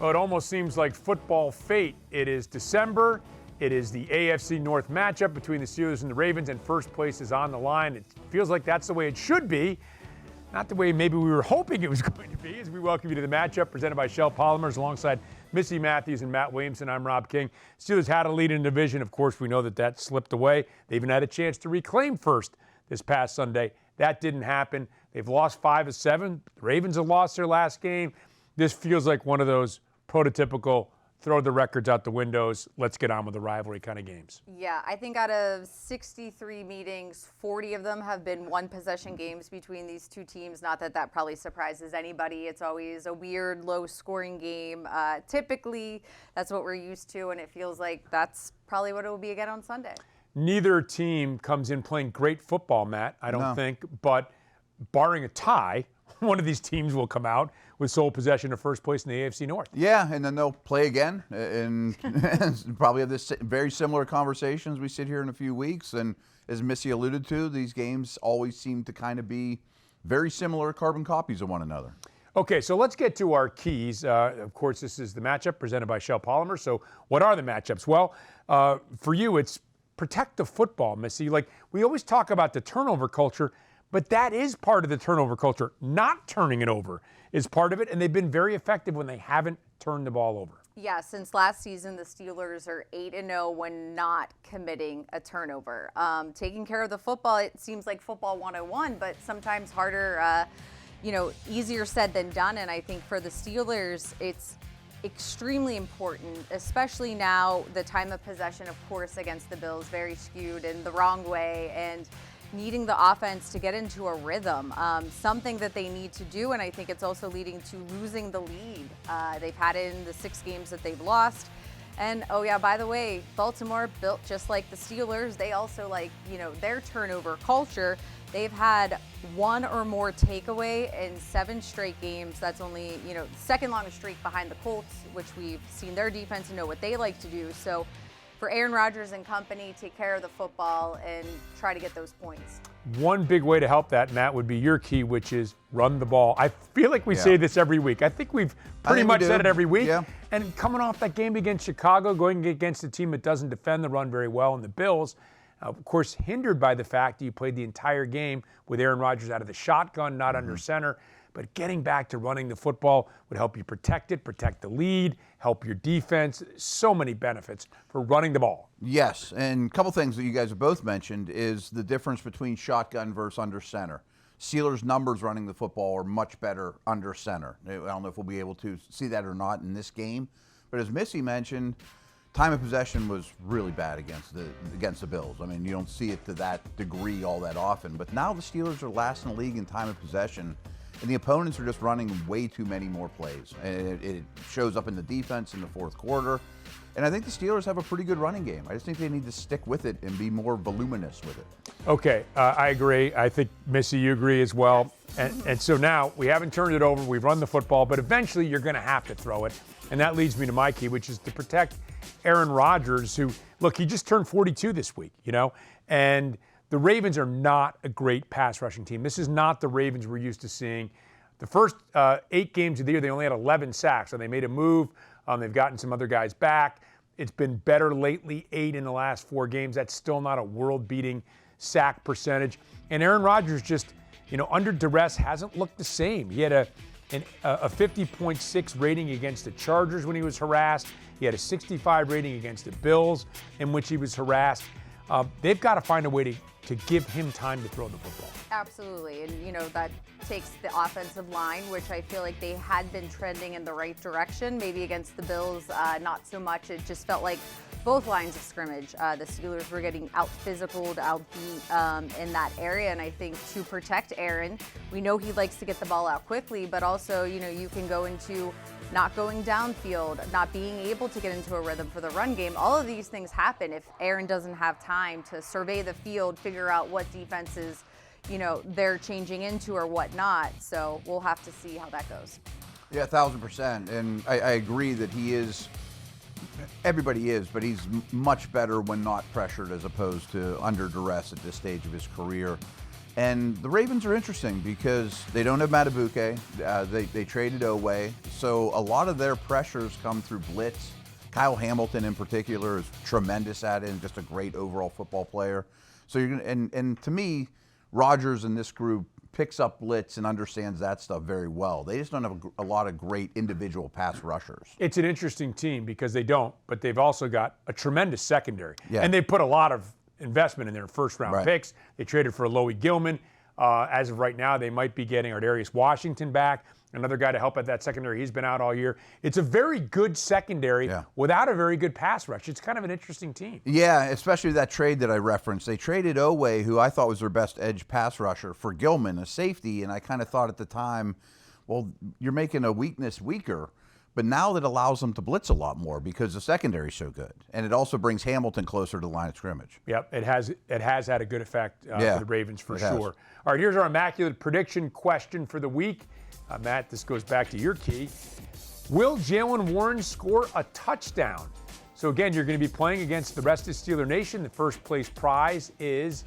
Well, it almost seems like football fate. It is December. It is the AFC North matchup between the Steelers and the Ravens, and first place is on the line. It feels like that's the way it should be. Not the way maybe we were hoping it was going to be, as we welcome you to the matchup presented by Shell Polymers alongside Missi Matthews and Matt Williamson. I'm Rob King. Steelers had a lead in the division. Of course, we know that slipped away. They even had a chance to reclaim first this past Sunday. That didn't happen. They've lost 5 of 7. The Ravens have lost their last game. This feels like one of those prototypical throw the records out the windows, let's get on with the rivalry kind of games. Yeah, I think out of 63 meetings, 40 of them have been one-possession games between these two teams. Not that that probably surprises anybody. It's always a weird, low-scoring game. Typically, that's what we're used to, and it feels like that's probably what it will be again on Sunday. Neither team comes in playing great football, Matt, I don't think, but barring a tie, one of these teams will come out with sole possession of first place in the AFC North. Yeah, and then they'll play again and probably have this very similar conversations. We sit here in a few weeks, and as Missi alluded to, these games always seem to kind of be very similar carbon copies of one another. Okay, so let's get to our keys. Of course, this is the matchup presented by Shell Polymers. So what are the matchups? Well, for you, it's protect the football, Missi. Like, we always talk about the turnover culture, but that is part of the turnover culture. Not turning it over is part of it, and they've been very effective when they haven't turned the ball over. Yeah, since last season, the Steelers are 8-0 when not committing a turnover. Taking care of the football, it seems like football 101, but sometimes harder, easier said than done. And I think for the Steelers, it's extremely important, especially now the time of possession, of course, against the Bills, very skewed in the wrong way, and needing the offense to get into a rhythm, something that they need to do, and I think it's also leading to losing the lead. They've had it in the 6 games that they've lost. And, oh yeah, by the way, Baltimore, built just like the Steelers, they also their turnover culture. They've had 1 or more takeaway in 7 straight games. That's only, second longest streak behind the Colts, which we've seen their defense and know what they like to do. So for Aaron Rodgers and company, take care of the football and try to get those points. One big way to help that, Matt, would be your key, which is run the ball. I feel like we say this every week. I think we've pretty much said it every week. Yeah. And coming off that game against Chicago, going against a team that doesn't defend the run very well, and the Bills, of course, hindered by the fact that you played the entire game with Aaron Rodgers out of the shotgun, not under center. But getting back to running the football would help you protect it, protect the lead, help your defense. So many benefits for running the ball. Yes, and a couple things that you guys have both mentioned is the difference between shotgun versus under center. Steelers' numbers running the football are much better under center. I don't know if we'll be able to see that or not in this game. But as Missi mentioned, time of possession was really bad against the Bills. I mean, you don't see it to that degree all that often. But now the Steelers are last in the league in time of possession, and the opponents are just running way too many more plays. And it shows up in the defense in the fourth quarter. And I think the Steelers have a pretty good running game. I just think they need to stick with it and be more voluminous with it. Okay, I agree. I think, Missi, you agree as well. And so now we haven't turned it over. We've run the football, but eventually you're going to have to throw it. And that leads me to my key, which is to protect Aaron Rodgers, who, look, he just turned 42 this week, and the Ravens are not a great pass rushing team. This is not the Ravens we're used to seeing. The first 8 games of the year, they only had 11 sacks, so they made a move. They've gotten some other guys back. It's been better lately, 8 in the last 4 games. That's still not a world-beating sack percentage. And Aaron Rodgers just, under duress hasn't looked the same. He had a 50.6 rating against the Chargers when he was harassed. He had a 65 rating against the Bills in which he was harassed. They've got to find a way to give him time to throw the football. Absolutely. And, that takes the offensive line, which I feel like they had been trending in the right direction. Maybe against the Bills, not so much. It just felt like both lines of scrimmage, the Steelers were getting out-physicaled, out-beat in that area. And I think to protect Aaron, we know he likes to get the ball out quickly, but also, you can go into not going downfield, not being able to get into a rhythm for the run game. All of these things happen if Aaron doesn't have time to survey the field, figure out what defenses, they're changing into or whatnot. So we'll have to see how that goes. Yeah, 1,000%. And I agree that he is, everybody is, but he's much better when not pressured as opposed to under duress at this stage of his career. And the Ravens are interesting because they don't have Matabuke. They traded Oweh. So a lot of their pressures come through blitz. Kyle Hamilton in particular is tremendous at it and just a great overall football player. So you're gonna, and to me, Rodgers and this group picks up blitz and understands that stuff very well. They just don't have a lot of great individual pass rushers. It's an interesting team because they don't, but they've also got a tremendous secondary. Yeah. And they put a lot of investment in their first-round Right. picks. They traded for Loie Gilman. As of right now, they might be getting Ardarius Washington back, another guy to help at that secondary. He's been out all year. It's a very good secondary without a very good pass rush. It's kind of an interesting team. Yeah, especially that trade that I referenced. They traded Oweh, who I thought was their best edge pass rusher, for Gilman, a safety, and I kind of thought at the time, well, you're making a weakness weaker. But now that allows them to blitz a lot more because the secondary's so good. And it also brings Hamilton closer to the line of scrimmage. Yep, it has had a good effect for the Ravens for sure. has. All right, here's our Immaculate prediction question for the week. Matt, this goes back to your key. Will Jaylen Warren score a touchdown? So again, you're going to be playing against the rest of Steeler Nation. The first place prize is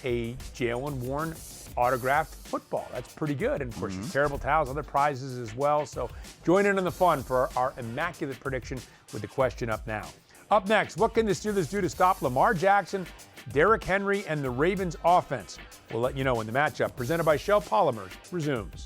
a Jaylen Warren autographed football. That's pretty good. And of course, terrible towels, other prizes as well. So join in on the fun for our Immaculate prediction with the question up now. Up next, what can the Steelers do to stop Lamar Jackson, Derrick Henry, and the Ravens offense? We'll let you know when the matchup, presented by Shell Polymers, resumes.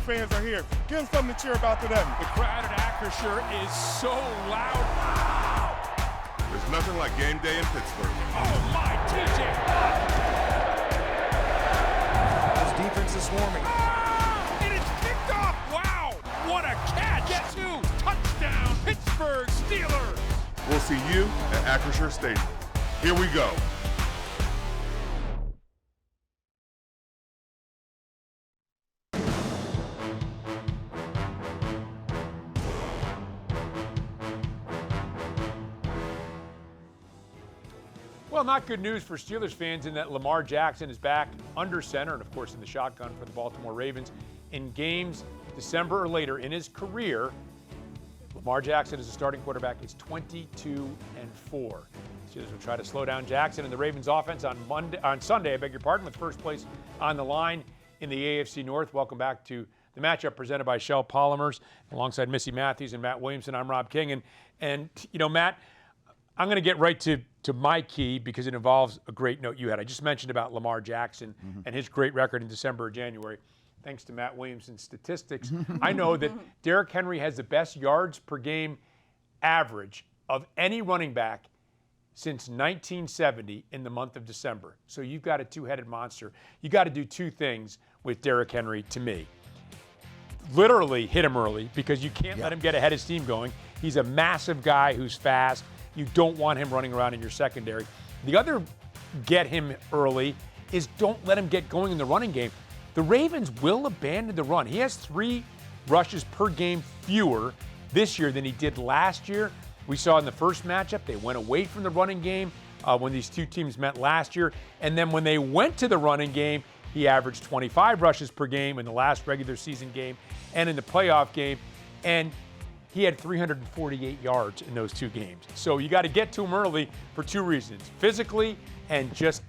Fans are here. Give them something to cheer about today. The crowd at Acrisure is so loud. There's nothing like game day in Pittsburgh. Oh my, TJ! This defense is swarming. And it's picked off. Wow, what a catch! Get two, touchdown, Pittsburgh Steelers. We'll see you at Acrisure Stadium. Here we go. Well, not good news for Steelers fans in that Lamar Jackson is back under center and, of course, in the shotgun for the Baltimore Ravens. In games December or later in his career, Lamar Jackson as a starting quarterback is 22-4. Steelers will try to slow down Jackson and the Ravens offense on Sunday, with first place on the line in the AFC North. Welcome back to the matchup presented by Shell Polymers. Alongside Missi Matthews and Matt Williamson, I'm Rob King. And you know, Matt, I'm going to get right to my key because it involves a great note you had. I just mentioned about Lamar Jackson and his great record in December or January. Thanks to Matt Williamson's statistics, I know that Derrick Henry has the best yards per game average of any running back since 1970 in the month of December. So you've got a two-headed monster. You got to do two things with Derrick Henry to me. Literally hit him early because you can't let him get ahead of steam going. He's a massive guy who's fast. You don't want him running around in your secondary. The other get him early is don't let him get going in the running game. The Ravens will abandon the run. He has 3 rushes per game fewer this year than he did last year. We saw in the first matchup, they went away from the running game when these two teams met last year. And then when they went to the running game, he averaged 25 rushes per game in the last regular season game and in the playoff game. And he had 348 yards in those 2 games. So you got to get to him early for 2 reasons. Physically and just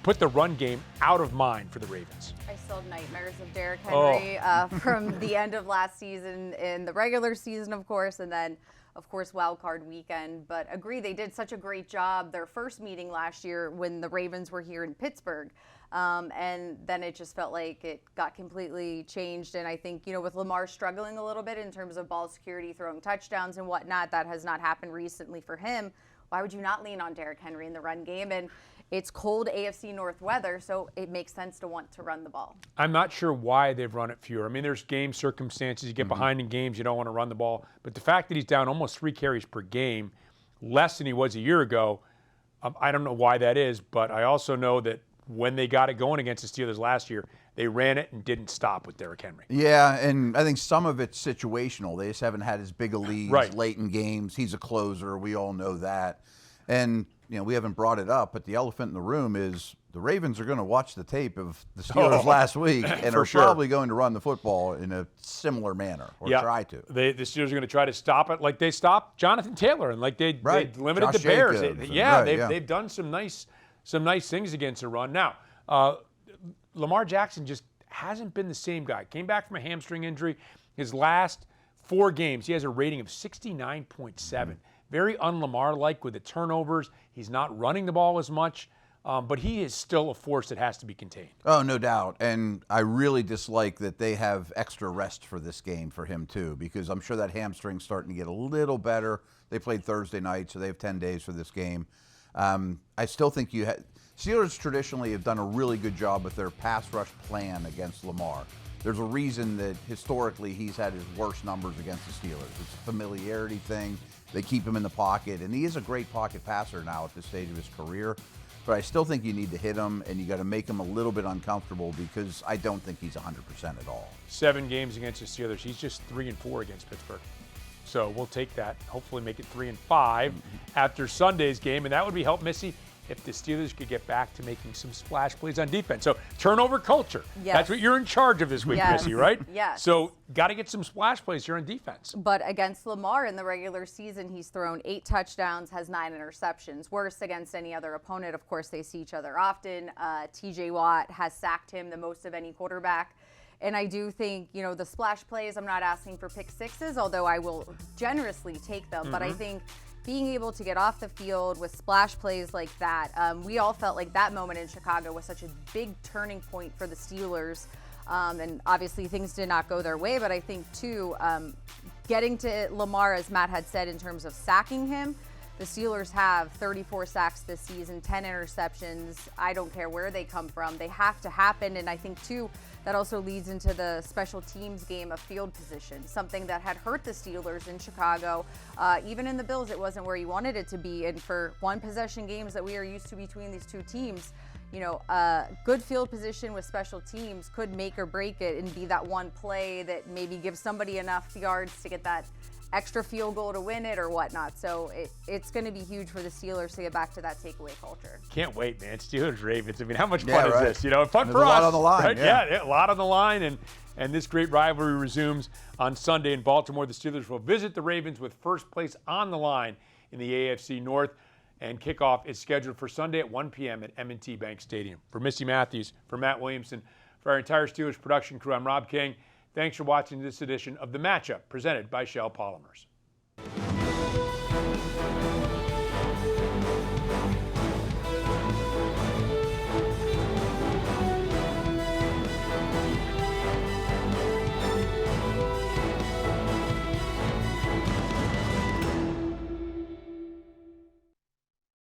put the run game out of mind for the Ravens. I still have nightmares of Derrick Henry from the end of last season in the regular season, of course, and then, of course, wild card weekend. But agree, they did such a great job their first meeting last year when the Ravens were here in Pittsburgh. And then it just felt like it got completely changed. And I think, you know, with Lamar struggling a little bit in terms of ball security, throwing touchdowns and whatnot, that has not happened recently for him. Why would you not lean on Derrick Henry in the run game? And it's cold AFC North weather, so it makes sense to want to run the ball. I'm not sure why they've run it fewer. I mean, there's game circumstances. You get behind in games, you don't want to run the ball. But the fact that he's down almost 3 carries per game, less than he was a year ago, I don't know why that is. But I also know that when they got it going against the Steelers last year, they ran it and didn't stop with Derrick Henry. Yeah, and I think some of it's situational. They just haven't had as big a lead late in games. He's a closer. We all know that. And we haven't brought it up, but the elephant in the room is the Ravens are going to watch the tape of the Steelers last week and are probably going to run the football in a similar manner or try to. The Steelers are going to try to stop it like they stopped Jonathan Taylor and like they limited Josh the Bears. Jacobs, They've done some nice things against the run. Now, Lamar Jackson just hasn't been the same guy. Came back from a hamstring injury. His last 4 games, he has a rating of 69.7. Very un-Lamar-like with the turnovers. He's not running the ball as much, but he is still a force that has to be contained. Oh, no doubt. And I really dislike that they have extra rest for this game for him, too, because I'm sure that hamstring's starting to get a little better. They played Thursday night, so they have 10 days for this game. I still think Steelers traditionally have done a really good job with their pass rush plan against Lamar. There's a reason that historically he's had his worst numbers against the Steelers. It's a familiarity thing. They keep him in the pocket, and he is a great pocket passer now at this stage of his career. But I still think you need to hit him, and you got to make him a little bit uncomfortable because I don't think he's 100% at all. 7 games against the Steelers. He's just 3-4 against Pittsburgh. So we'll take that. Hopefully make it 3-5 after Sunday's game, and that would be help Missi if the Steelers could get back to making some splash plays on defense. So turnover culture. Yes. That's what you're in charge of this week, Missi, right? Yes. So got to get some splash plays here on defense. But against Lamar in the regular season, he's thrown 8 touchdowns, has 9 interceptions. Worse against any other opponent. Of course, they see each other often. TJ Watt has sacked him the most of any quarterback. And I do think, the splash plays, I'm not asking for pick sixes, although I will generously take them. But I think being able to get off the field with splash plays like that, we all felt like that moment in Chicago was such a big turning point for the Steelers. And obviously things did not go their way, but I think too, getting to Lamar, as Matt had said, in terms of sacking him, the Steelers have 34 sacks this season, 10 interceptions. I don't care where they come from. They have to happen. And I think, too, that also leads into the special teams game of field position, something that had hurt the Steelers in Chicago. Even in the Bills, it wasn't where you wanted it to be. And for one-possession games that we are used to between these two teams, good field position with special teams could make or break it and be that one play that maybe gives somebody enough yards to get that extra field goal to win it or whatnot. So it's going to be huge for the Steelers to get back to that takeaway culture. Can't wait, man. Steelers Ravens. I mean, how much fun is this? Fun There's for us. a lot on the line. Right? Yeah, a lot on the line. And this great rivalry resumes on Sunday in Baltimore. The Steelers will visit the Ravens with first place on the line in the AFC North. And kickoff is scheduled for Sunday at 1 p.m. at M&T Bank Stadium. For Missi Matthews, for Matt Williamson, for our entire Steelers production crew, I'm Rob King. Thanks for watching this edition of The Matchup, presented by Shell Polymers.